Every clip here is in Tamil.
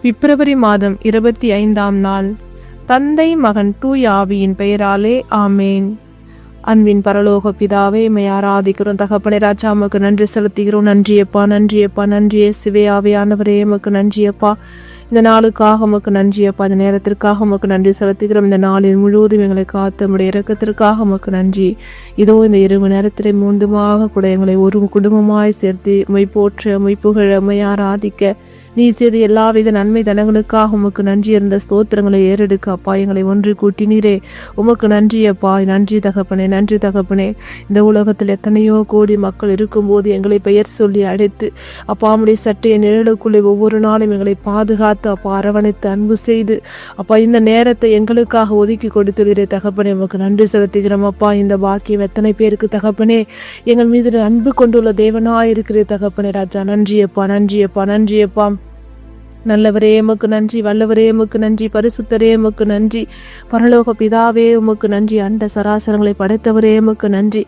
பிப்ரவரி மாதம் 25ஆம் நாள். தந்தை, மகன், தூய ஆவியின் பெயராலே ஆமேன். அன்பின் பரலோக பிதாவே, உம்மை ஆராதிக்கிறோம். தகப்பனே ராஜா, உமக்கு நன்றி செலுத்துகிறோம். நன்றியப்பா, நன்றியப்பா, நன்றியே சிவே ஆவியானவரே, உமக்கு நன்றியப்பா. இந்த நாளுக்காக உமக்கு நன்றியப்பா. இந்த நேரத்திற்காக உமக்கு நன்றி செலுத்துகிறோம். இந்த நாளில் முழுவதும் எங்களை காத்து உம்முடைய இரக்கத்திற்காக உமக்கு நன்றி. இதோ இந்த இரவு நேரத்திலே மீண்டுமாக கூட எங்களை ஒரு குடும்பமாய் சேர்த்து உம்மை போற்ற, உம்மை புகழ, உம்மை ஆராதிக்க நீ செய்த எல்லாவித நன்மை தனங்களுக்காக உமக்கு நன்றி. இருந்த ஸ்தோத்திரங்களை ஏறெடுக்க அப்பா எங்களை ஒன்று கூட்டினீரே, உமக்கு நன்றி அப்பா. நன்றி தகப்பனே, நன்றி தகப்பனே. இந்த உலகத்தில் எத்தனையோ கோடி மக்கள் இருக்கும்போது எங்களை பெயர் சொல்லி அழைத்து அப்பா உம்முடைய சட்டைய நிழலுக்குள்ளே ஒவ்வொரு நாளும் எங்களை பாதுகாத்து அப்பா அரவணைத்து அன்பு செய்து அப்பா இந்த நேரத்தை எங்களுக்காக ஒதுக்கி கொடுத்துகிறே தகப்பனே, உமக்கு நன்றி செலுத்துகிறோம் அப்பா. இந்த பாக்கியம் எத்தனை பேருக்கு தகப்பனே எங்கள் மீது அன்பு கொண்டுள்ள தேவனாய் இருக்கிற தகப்பனே ராஜா. நன்றியப்பா, நன்றியப்பா, நன்றியப்பா. நல்லவரே உமக்கு நன்றி, வல்லவரே உமக்கு நன்றி, பரிசுத்தரே உமக்கு நன்றி, பரலோக பிதாவே உமக்கு நன்றி, அண்ட சராசரங்களை படைத்தவரே உமக்கு நன்றி,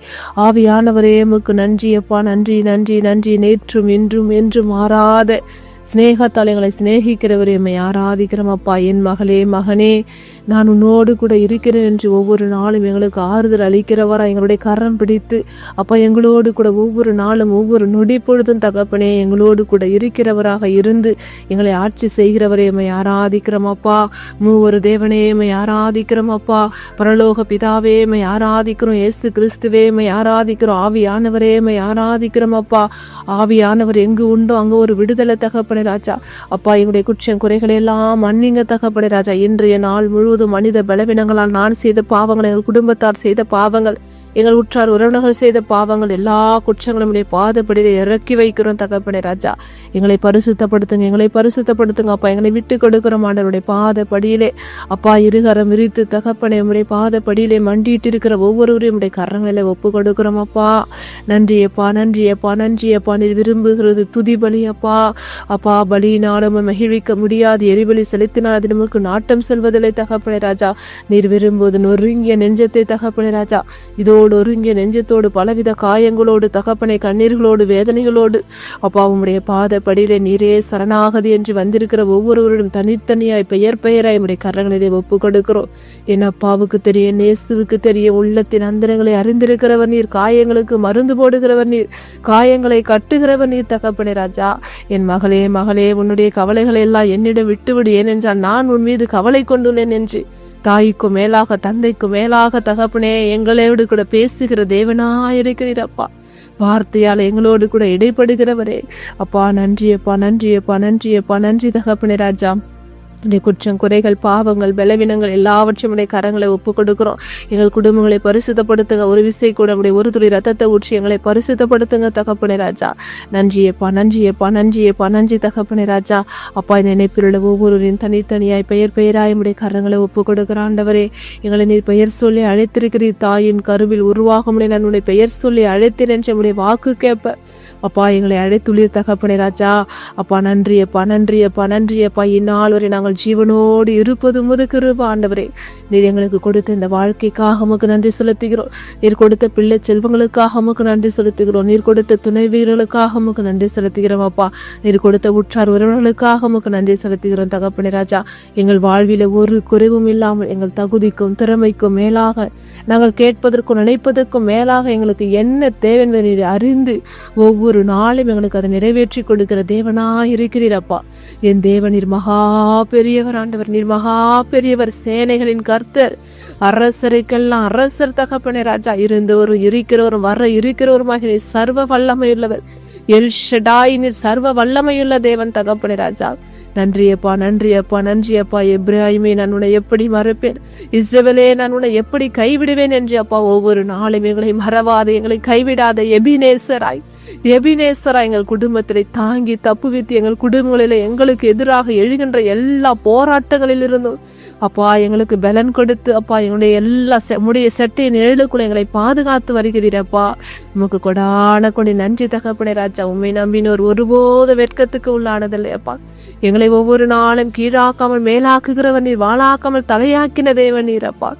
ஆவியானவரே உமக்கு நன்றி அப்பா. நன்றி, நன்றி, நன்றி. நேற்றும் இன்றும் என்றும் மாறாத சிநேகத்தால் எங்களை சிநேகிக்கிறவரே உம்மை ஆராதிக்கிறோம் அப்பா. என் மகளே, மகனே, நான் உன்னோடு கூட இருக்கிறேன் என்று ஒவ்வொரு நாளும் எங்களுக்கு ஆறுதல் அளிக்கிறவரா எங்களுடைய கரம் பிடித்து அப்பா எங்களோடு கூட ஒவ்வொரு நாளும் ஒவ்வொரு நொடி பொழுதும் தகப்பனே எங்களோடு கூட இருக்கிறவராக இருந்து எங்களை ஆட்சி செய்கிறவரே உம்மை ஆராதிக்கிறோம் அப்பா. மூவொரு தேவனே உம்மை ஆராதிக்கிறோம் அப்பா. பரலோக பிதாவே உம்மை ஆராதிக்கிறோம். இயேசு கிறிஸ்துவே உம்மை ஆராதிக்கிறோம். ஆவியானவரே உம்மை ஆராதிக்கிறோம் அப்பா. ஆவியானவர் எங்கு உண்டோ அங்க ஒரு விடுதலை தகப்பனே ராஜா. அப்பா எங்களுடைய குற்றம் குறைகளை எல்லாம் மன்னிங்க தகப்பனே ராஜா. இன்றைய நாள் முழுவதும் மனித பலவீனங்களால் நான் செய்த பாவங்கள், எங்கள் குடும்பத்தார் செய்த பாவங்கள், எங்கள் உற்றார் உறவினர்கள் செய்த பாவங்கள், எல்லா குற்றங்களும் பாதப்படியில இறக்கி வைக்கிறோம் தகப்பனே ராஜா. எங்களை பரிசுத்தப்படுத்துங்க, எங்களை பரிசுத்தப்படுத்துங்க அப்பா. எங்களை விட்டு கொடுக்கிறோம் ஆண்டவருடைய பாதப்படியிலே அப்பா. இருகரம் விரித்து தகப்பனே உம்முடைய பாதப்படியிலே மண்டிட்டு இருக்கிற ஒவ்வொருவரையும் உம்முடைய கரங்களிலே ஒப்பு கொடுக்கிறோம் அப்பா. நன்றியப்பா, நன்றியப்பா, நன்றியப்பா. நீர் விரும்புகிறது துதி பலி அப்பா. அப்பா பலியினாலும் மகிழ்விக்க முடியாது, எரிபலி செலுத்தினால் அது நமக்கு நாட்டம் செல்வதில்லை தகப்பனே ராஜா. நீர் விரும்புவது நொறுங்கிய நெஞ்சத்தை தகப்பனே ராஜா. இதோடு ஒருங்கிய நெஞ்சத்தோடு பலவித காயங்களோடு தகப்பனை கண்ணீர்களோடு வேதனைகளோடு அப்பா உம்முடைய பாதப்படியிலே நீரே சரணாகதி என்று வந்திருக்கிற ஒவ்வொருவரும் தனித்தனியாய் பெயர் பெயராய் உம்முடைய கரங்களிலே ஒப்பு கொடுக்கிறோம். என் அப்பாவுக்கு தெரியும், நேசுவுக்கு தெரியும், உள்ளத்தின் அந்தரங்களை அறிந்திருக்கிறவர் நீர், காயங்களுக்கு மருந்து போடுகிறவர் நீர், காயங்களை கட்டுகிறவர் நீர் தகப்பனே ராஜா. என் மகளே, மகளே, உன்னுடைய கவலைகளை எல்லாம் என்னிடம் விட்டுவிடு, ஏனென்றால் நான் உன் மீது கவலை கொண்டுள்ளேன் என்று தாய்க்கும் மேலாக தந்தைக்கும் மேலாக தகப்பனே எங்களோடு கூட பேசுகிற தேவனாயிருக்கிறீர் அப்பா. வார்த்தையால் எங்களோடு கூட இடைப்படுகிறவரே அப்பா. நன்றியப்பா, நன்றியப்பா, நன்றியப்பா, நன்றி தகப்பனே ராஜா. உடைய குற்றம் குறைகள் பாவங்கள் பலவீனங்கள் எல்லாவற்றையும் உடைய கரங்களை ஒப்பு கொடுக்கிறோம். எங்கள் குடும்பங்களை பரிசுத்தப்படுத்துங்க. ஒரு விசை கூட உடைய ஒரு துளி ரத்தத்தை ஊற்றி எங்களை பரிசுத்தப்படுத்துங்க தகப்பனே ராஜா. நன்றியப்பா, நன்றியப்பா, நன்றியப்பா, நன்றி தகப்பனே ராஜா. அப்பா இந்த இணைப்பில் உள்ள ஒவ்வொருவரின் தனித்தனியாய் பெயர் பெயராய் உடைய கரங்களை ஒப்பு கொடுக்கிற ஆண்டவரே, எங்களை நீர் பெயர் சொல்லி அழைத்திருக்கிறீர். தாயின் கருவில் உருவாக முடிய நான் உடைய பெயர் சொல்லி அழைத்தேன் என்ற உடைய வாக்கு கேட்ப அப்பா எங்களை அழைத்துள்ளீர் தகப்பனே ராஜா. அப்பா நன்றியப்பா, நன்றியப்பா, நன்றியப்பா. இந்நாள் வரை நாங்கள் ஜீவனோடு இருப்பது முது கிருபை ஆண்டவரே. நீர் எங்களுக்கு கொடுத்த இந்த வாழ்க்கைக்காக உமக்கு நன்றி செலுத்துகிறோம். நீர் கொடுத்த பிள்ளை செல்வங்களுக்காக உமக்கு நன்றி செலுத்துகிறோம். நீர் கொடுத்த துணைவியர்களுக்காக உமக்கு நன்றி செலுத்துகிறோம் அப்பா. நீர் கொடுத்த உற்றார் உறவினர்களுக்காக உமக்கு நன்றி செலுத்துகிறோம் தகப்பனே ராஜா. எங்கள் வாழ்வில் ஒரு குறைவும் இல்லாமல் எங்கள் தகுதிக்கும் திறமைக்கும் மேலாக நாங்கள் கேட்பதற்கும் நினைப்பதற்கும் மேலாக எங்களுக்கு என்ன தேவை என்பதை நீர் அறிந்து ஒவ்வொரு நாளும் எங்களுக்கு அதை நிறைவேற்றி கொடுக்கிற தேவனாய் இருக்கிறீர் அப்பா. என் தேவன் நீர் மகா பெரியவர் ஆண்டவர், நீர் மகா பெரியவர், சேனைகளின் கர்த்தர், அரசருக்கெல்லாம் அரசர் தகப்பனே ராஜா. இருந்தவரும் இருக்கிறவரும் வர இருக்கிறவருமாக நீர் சர்வ வல்லமையுள்ளவர். எல் ஷடாய் நீர் சர்வ வல்லமையுள்ள தேவன் தகப்பனே ராஜா. நன்றியப்பா, நன்றியப்பா, நன்றியப்பா. எப்ராஹிமே நான் உன்னை எப்படி மறப்பேன், இஸ்ரவேலே நான் உன்னை எப்படி கைவிடுவேன் என்று அப்பா ஒவ்வொரு நாளும் எங்களை மறவாத, எங்களை கைவிடாத எபினேசராய் எங்கள் குடும்பத்திலே தாங்கி தப்புவித்து எங்கள் குடும்பங்களில் எங்களுக்கு எதிராக எழுகின்ற எல்லா போராட்டங்களிலிருந்தும் அப்பா எங்களுக்கு பலன் கொடுத்து அப்பா எங்களுடைய எல்லா முடிய சட்டையின் நிழலுக்குள்ள எங்களை பாதுகாத்து வருகிறீரப்பா. உமக்கு கொடான கொடி நன்றி தகப்பனே ராஜா. உண்மை நம்பினோர் ஒருபோது வெட்கத்துக்கு உள்ளானதில்லை அப்பா. எங்களை ஒவ்வொரு நாளும் கீழாக்காமல் மேலாக்குகிறவர் நீர், வாழாக்காமல் தலையாக்கின தேவன் நீர் அப்பா.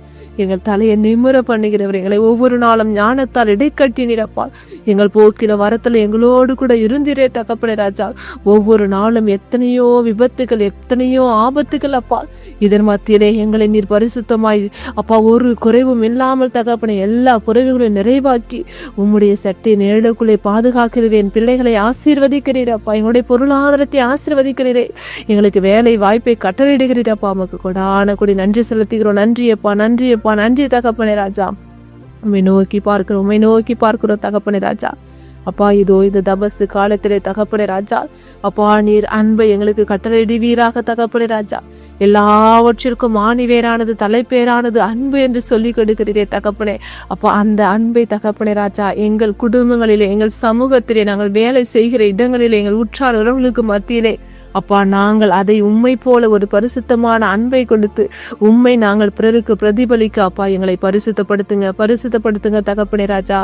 எங்கள் தலையை நிமிர பண்ணுகிறவர், எங்களை ஒவ்வொரு நாளும் ஞானத்தால் இடைக்கட்டினீரப்பா. எங்கள் போக்கில வரத்துல எங்களோடு கூட இருந்திரே தகப்பனே ராஜா. ஒவ்வொரு நாளும் எத்தனையோ விபத்துகள், எத்தனையோ ஆபத்துகள் அப்பா. இதன் மத்தியிலே எங்களை நீர் பரிசுத்தமாய் அப்பா ஒரு குறைவும் இல்லாமல் தகப்பனே எல்லா குறைவுகளையும் நிறைவாக்கி உம்முடைய சட்டை நிழலுக்குள்ளே பாதுகாக்கிறீரே. என் பிள்ளைகளை ஆசீர்வதிக்கிறீரப்பா. எங்களுடைய பொருளாதாரத்தை ஆசீர்வதிக்கிறீரே. எங்களுக்கு வேலை வாய்ப்பை கட்டளையிடுகிறீரப்பா. நமக்கு கொடான கொடி நன்றி செலுத்துகிறோம். நன்றியப்பா, நன்றியப்பா, நன்றி தகப்பனே ராஜா. உம்மை நோக்கி பார்க்கிறோம், உம்மை நோக்கி பார்க்கிறோம் தகப்பனே ராஜா. அப்பா இதோ இந்த தபசு காலத்திலே தகப்பனே ராஜா, அப்பா நீர் அன்பை எங்களுக்கு கட்டளையிடுவீராக தகப்பனே ராஜா. எல்லாவற்றிற்கும் ஆணிவேரானது தலைப்பேரானது அன்பு என்று சொல்லி கொடுக்கிறீரே தகப்பனே. அப்பா அந்த அன்பை தகப்பனே ராஜா எங்கள் குடும்பங்களிலே, எங்கள் சமூகத்திலே, நாங்கள் வேலை செய்கிற இடங்களிலே, எங்கள் உற்றார் உறவுகளுக்கு மத்தியிலே அப்பா நாங்கள் அதை உம்மை போல ஒரு பரிசுத்தமான அன்பை கொடுத்து உம்மை நாங்கள் பிறருக்கு பிரதிபலிக்க அப்பா எங்களை பரிசுத்தப்படுத்துங்க, பரிசுத்தப்படுத்துங்க தகப்பனே ராஜா.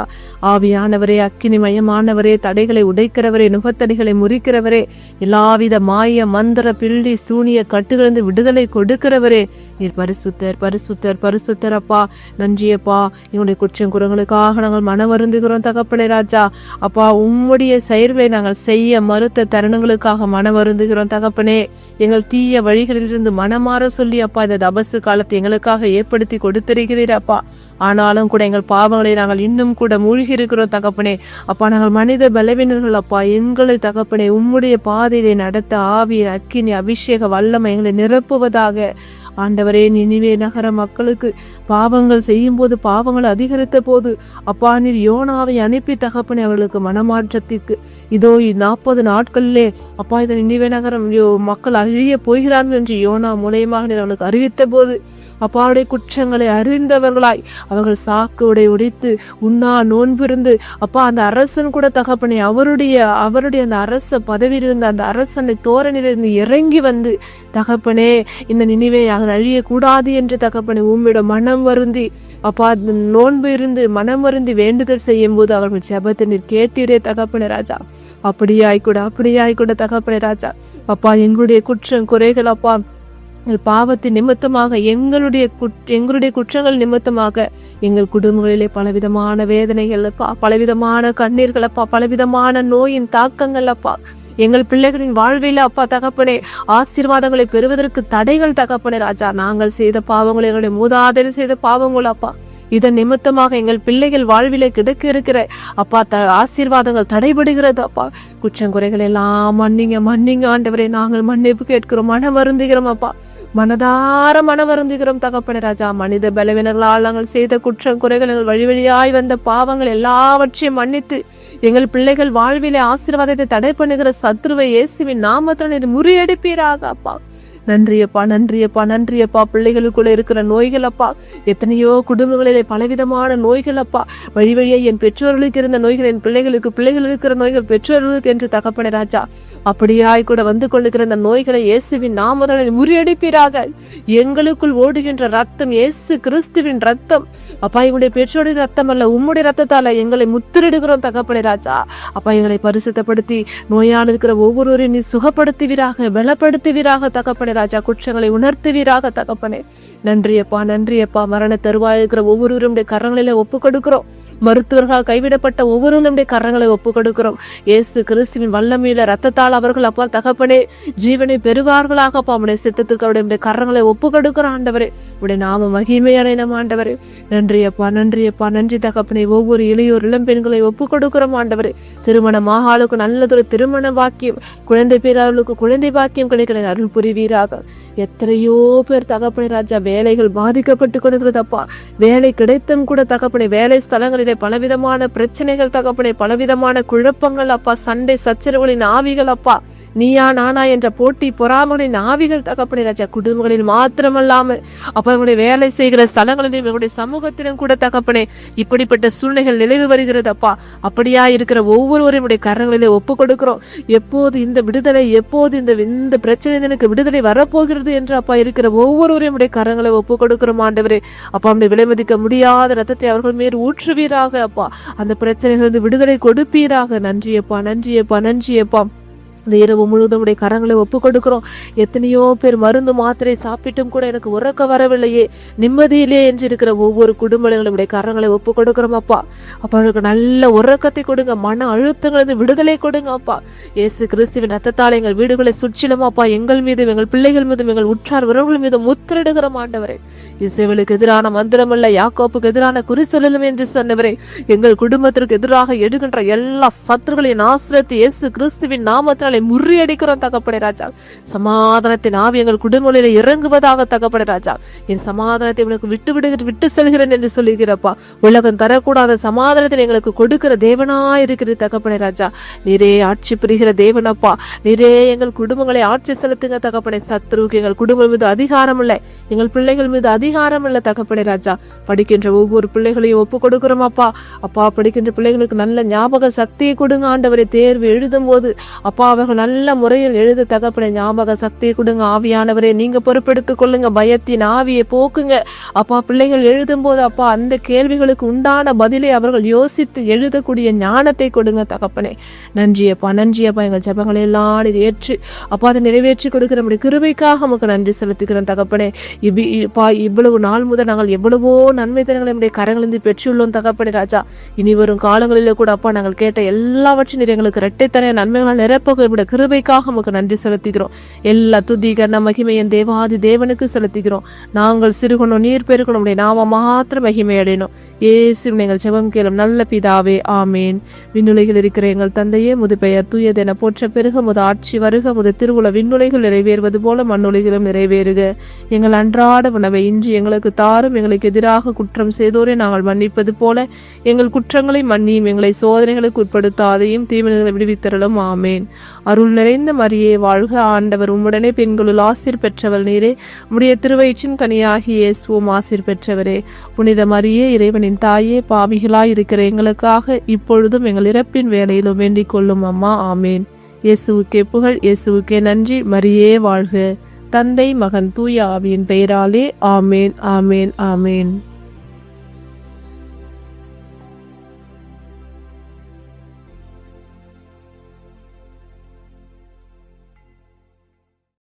ஆவியானவரே, அக்கினி மயமானவரே, தடைகளை உடைக்கிறவரே, நுகத்தடிகளை முறிக்கிறவரே, எல்லாவித மாய மந்திர பில்லி சூனிய கட்டுகளிலிருந்து விடுதலை கொடுக்கிறவரே, நீர் பரிசுத்தர், பரிசுத்தர், பரிசுத்தர் அப்பா. நன்றியப்பா. எங்களுடைய குற்றம் குறங்களுக்காக நாங்கள் மன வருந்துகிறோம் தகப்பனே ராஜா. அப்பா உம்முடைய செயல்களை நாங்கள் செய்ய மறுத்த தருணங்களுக்காக மன வருந்துகிறோம் தகப்பனே. எங்கள் தீய வழிகளிலிருந்து மனமாற சொல்லி அப்பா இந்த தபசு காலத்தை எங்களுக்காக ஏற்படுத்தி கொடுத்திருக்கிறீர் அப்பா. ஆனாலும் கூட எங்கள் பாவங்களை நாங்கள் இன்னும் கூட மூழ்கி இருக்கிறோம் தகப்பனே. அப்பா நாங்கள் மனித பலவீனர்கள் அப்பா. எங்களை தகப்பனே உம்முடைய பாதையிலே நடத்த ஆவியின் அக்கினி அபிஷேக வல்லமை எங்களை நிரப்புவதாக. ஆண்டவரே, நினிவே நகர மக்களுக்கு பாவங்கள் செய்யும் போது, பாவங்கள் அதிகரித்த போது அப்பா நீர் யோனாவை அனுப்பி தகப்பனே அவர்களுக்கு மனமாற்றத்திற்கு இதோ 40 நாட்களிலே அப்பா இந்த நினிவே நகரம் மக்கள் அழிய போகிறார்கள் என்று யோனா மூலயமாக நீர் அவர்களுக்கு அறிவித்த போது அப்பாவுடைய குற்றங்களை அறிந்தவர்களாய் அவர்கள் சாக்கு உடை உடைத்து உண்ணா நோன்பிருந்து அப்பா அந்த அரசன் கூட தகப்பனே அவருடைய அந்த அரச பதவியில் இருந்த அந்த அரசனை தோரணிலிருந்து இறங்கி வந்து தகப்பனே இந்த நினைவை அழியக்கூடாது என்று தகப்பனே உம்மிடம் மனம் வருந்தி அப்பா நோன்பு இருந்து மனம் வருந்தி வேண்டுதல் செய்யும் போது அவர்கள் ஜெபத்தை நீர் கேட்டீரே தகப்பனே ராஜா. அப்படியாய்கூட தகப்பனே ராஜா. அப்பா எங்களுடைய குற்றம் குறைகள் அப்பா பாவத்தின் நிமித்தமாக எங்களுடைய குற்றங்கள் நிமித்தமாக எங்கள் குடும்பங்களிலே பலவிதமான வேதனைகள் அப்பா, பலவிதமான கண்ணீர்கள் அப்பா, பலவிதமான நோயின் தாக்கங்கள் அப்பா, எங்கள் பிள்ளைகளின் வாழ்வில் அப்பா தகப்பனே ஆசீர்வாதங்களை பெறுவதற்கு தடைகள் தகப்பனே ராஜா. நாங்கள் செய்த பாவங்கள், எங்களுடைய மூதாதையர் செய்த பாவங்கள் அப்பா, இதன் நிமித்தமாக எங்கள் பிள்ளைகள் வாழ்விலே கிடைக்க இருக்கிற அப்பா ஆசீர்வாதங்கள் தடைபடுகிறது அப்பா. குற்றங்குறைகள் எல்லாம் மன்னிங்க ஆண்டவரே. நாங்கள் மன்னிப்பு கேட்கிறோம், மன வருந்துகிறோம் அப்பா, மனதார மன வருந்துகிறோம் தகப்பனே ராஜா. மனித பலவீனர்களால் நாங்கள் செய்த குற்றங்குறைகள், எங்கள் வழி வழியாய் வந்த பாவங்கள் எல்லாவற்றையும் மன்னித்து எங்கள் பிள்ளைகள் வாழ்விலே ஆசீர்வாதத்தை தடை பண்ணுகிற சத்ருவை இயேசுவின் நாமத்தில் முறியடிப்பீராக அப்பா. நன்றியப்பா, நன்றியப்பா, நன்றியப்பா. பிள்ளைகளுக்குள்ள இருக்கிற நோய்கள் அப்பா, எத்தனையோ குடும்பங்களிலே பலவிதமான நோய்கள் அப்பா. வழி வழியை என் பெற்றோர்களுக்கு இருந்த நோய்கள் என் பிள்ளைகள் இருக்கிற நோய்கள் பெற்றோர்களுக்கு என்று தகப்பனே ராஜா. அப்படியாய் கூட வந்து கொண்டிருக்கிற இந்த நோய்களை இயேசுவின் நாமத்தில் முறியடிப்பீராக. எங்களுக்குள் ஓடுகின்ற ரத்தம் இயேசு கிறிஸ்துவின் ரத்தம் அப்பா. எங்களுடைய பெற்றோருடைய ரத்தம் அல்ல, உம்முடைய ரத்தத்தால எங்களை முத்திரிடுகிறோம் தகப்பனே ராஜா. அப்பா எங்களை பரிசுத்தப்படுத்தி நோயால் இருக்கிற ஒவ்வொருவரையும் நீ சுகப்படுத்துவீராக, பலப்படுத்துவீராக தகப்பனே ராஜா. குற்றங்களை உணர்த்துவீராக தகப்பனே. நன்றியப்பா, நன்றியப்பா. மரண தருவாய் இருக்கிற ஒவ்வொருவருடைய கரங்களில ஒப்பு கொடுக்கிறோம். மருத்துவர்களால் கைவிடப்பட்ட ஒவ்வொருவருடைய கரங்களை ஒப்பு கொடுக்கிறோம். இயேசு கிறிஸ்துவின் வல்லமையில ரத்தத்தால் அவர்கள் அப்பா தகப்பனே ஜீவனை பெறுவார்களாக அப்பா. உடைய சித்தத்துக்கு அவருடைய கரங்களை ஒப்பு கொடுக்கிறோம் ஆண்டவரே. உடைய நாம மகிமையான ஆண்டவரே. நன்றியப்பா, நன்றியப்பா, நன்றி தகப்பனே. ஒவ்வொரு இளையோர் இளம் பெண்களை ஒப்பு கொடுக்கிறோம் ஆண்டவரே. திருமணமாக ஆளுக்கு நல்லதொரு திருமண பாக்கியம், குழந்தை பேராளுக்கு குழந்தை பாக்கியம் கிடைக்கிற அருள் புரிவீராக. எத்தனையோ பேர் தகப்பனே ராஜா வேலைகள் பாதிக்கப்பட்டு கொண்டிருக்கிறதப்பா. வேலை கிடைத்தும் கூட தகப்பனே வேலை ஸ்தலங்களிலே பலவிதமான பிரச்சனைகள் தகப்பனே, பலவிதமான குழப்பங்கள் அப்பா, சண்டை சச்சரவுகளின் ஆவிகள் அப்பா, நீயா நானா என்ற போட்டி பொறாமலின் ஆவிகள் தகப்பனே ராஜா. குடும்பங்களில் மாத்திரமல்லாமல் அப்ப எங்களுடைய வேலை செய்கிற ஸ்தலங்களிலும் எங்களுடைய சமூகத்திலும் கூட தகப்பனே இப்படிப்பட்ட சூழ்நிலைகள் நிலவு வருகிறது அப்பா. அப்படியா இருக்கிற ஒவ்வொருவரையும் கரங்களிலே ஒப்பு கொடுக்கிறோம். எப்போது இந்த விடுதலை, எப்போது இந்த பிரச்சனை எனக்கு விடுதலை வரப்போகிறது என்று அப்பா இருக்கிற ஒவ்வொருவரையும் கரங்களை ஒப்பு கொடுக்கிறோம் ஆண்டவரே. அப்பா அவனுடைய விலைமதிக்க முடியாத ரத்தத்தை அவர்கள் மேல் ஊற்றுவீராக அப்பா. அந்த பிரச்சனைகள் விடுதலை கொடுப்பீராக. நன்றியப்பா, நன்றியப்பா, நன்றியப்பா. இந்த இரவு முழுவதும் உடைய கரங்களை ஒப்பு கொடுக்கிறோம். எத்தனையோ பேர் மருந்து மாத்திரை சாப்பிட்டும் கூட எனக்கு உறக்க வரவில்லையே, நிம்மதியிலே என்று இருக்கிற ஒவ்வொரு குடும்பங்களுடைய கரங்களை ஒப்பு கொடுக்கிறோம் அப்பா. அப்பா அவருக்கு நல்ல உறக்கத்தை கொடுங்க, மன அழுத்தங்களது விடுதலை கொடுங்க அப்பா. இயேசு கிறிஸ்துவின் ரத்தத்தால் எங்கள் வீடுகளை சுற்றிலும் அப்பா, எங்கள் மீதும் எங்கள் பிள்ளைகள் மீதும் எங்கள் உற்றார் உறவுகள் மீதும் முத்திரிடுகிற ஆண்டவரே. இஸ்ரவேலுக்கு எதிரான மந்திரமல்ல, யாக்கோப்புக்கு எதிரான குறிசொல்லும் என்று சொன்னவரே, எங்கள் குடும்பத்திற்கு எதிராக எடுக்கின்ற எல்லா சத்துருகளின் ஆசிரியத்தை இயேசு கிறிஸ்துவின் நாமத்தினாலே முறியடிக்கிறோம் தகப்பனே ராஜா. சமாதானத்தின் ஆவி எங்கள் குடும்பங்களில் இறங்குவதாக தகப்பனே ராஜா. என் சமாதானத்தை உனக்கு விட்டு செல்கிறேன் என்று சொல்லுகிறப்பா. உலகம் தரக்கூடாத சமாதானத்தை எங்களுக்கு கொடுக்கிற தேவனாய் இருக்கிற தகப்பனே ராஜா. நீரே ஆட்சி புரிகிற தேவனப்பா. நீரே எங்கள் குடும்பங்களை ஆட்சி செலுத்துங்க தகப்பனே. சத்ருவுக்கு எங்கள் குடும்பம் மீது அதிகாரம் இல்லை, எங்கள் பிள்ளைகள் மீது அதிகாரம் இல்லை தகப்பனே ராஜா. படிக்கின்ற ஒவ்வொரு பிள்ளைகளையும் ஒப்பு கொடுக்கிறோம் அப்பா. அப்பா படிக்கின்ற பிள்ளைகளுக்கு நல்ல ஞாபக சக்தியை கொடுங்க ஆண்டவரை. தேர்வு எழுதும் போது அப்பா அவர்கள் நல்ல முறையில் எழுத தகப்பனே ஞாபக சக்தியை கொடுங்க ஆவியானவரே. நீங்க பொறுப்பெடுத்துக் கொள்ளுங்க, பயத்தின் ஆவியை போக்குங்க அப்பா. பிள்ளைகள் எழுதும் போது அப்பா அந்த கேள்விகளுக்கு உண்டான பதிலை அவர்கள் யோசித்து எழுதக்கூடிய ஞானத்தை கொடுங்க தகப்பனே. நன்றியப்பா, நன்றியப்பா. எங்கள் ஜெபங்களை எல்லாம் ஏற்று அப்பா அதை நிறைவேற்றி கொடுக்கிற நம்முடைய கிருபைக்காக நமக்கு நன்றி செலுத்துகிறோம் தகப்பனே. இவ்வளவு நாள் முதல் நாங்கள் எவ்வளவோ நன்மை தரங்களை நம்முடைய கரங்களிலிருந்து பெற்றுள்ளோம் தகப்பனே ராஜா. இனி வரும் காலங்களிலே கூட அப்பா நாங்கள் கேட்ட எல்லாவற்றையும் எங்களுக்கு இரட்டைத்தனைய நன்மைகளால் நிரப்பக கிருபைக்காக நமக்கு நன்றி செலுத்துகிறோம். எல்லா துதி கன மகிமையின் தேவாதி தேவனுக்கு செலுத்துகிறோம். நாங்கள் சிறுகணும், நீர் பெருகணும், நம்முடைய நாம மாத்திரம் மகிமை அடையணும். இயேசுவின் எங்கள் ஜெபம் கேளும் நல்ல பிதாவே, ஆமேன். விண்ணுலகில் இருக்கிற எங்கள் தந்தையே, முது பெயர் தூயதென போற்ற பெருக, முது ஆட்சி வருக, முது திருவுள விண்ணுலகில் நிறைவேறுவது போல மண்ணுலகிலும் நிறைவேறுக. எங்கள் அன்றாட உணவை இன்று எங்களுக்கு தாரும். எங்களுக்கு எதிராக குற்றம் செய்தோரை நாங்கள் மன்னிப்பது போல எங்கள் குற்றங்களை மன்னியும். எங்களை சோதனைகளுக்கு உட்படுத்தாதையும் தீமைகளை விடுவித்தரலும். ஆமேன். அருள் நிறைந்த மரியே வாழ்க, ஆண்டவர் உம்முடனே, பெண்களுள் ஆசீர் பெற்றவள் நீரே, உம்முடைய திருவயிற்றின் கனியாகி இயேசுவும் ஆசீர் பெற்றவரே. புனித மரியே, இறைவனின் தாயே, பாவிகளாய் இருக்கிற எங்களுக்காக இப்பொழுதும் எங்கள் இறப்பின் வேளையிலும் வேண்டிக் கொள்ளும் அம்மா. ஆமேன். இயேசுவுக்கே புகழ், இயேசுவுக்கே நன்றி. மரியே வாழ்க. தந்தை மகன் தூய ஆவியின் பெயராலே. ஆமேன், ஆமேன், ஆமேன்.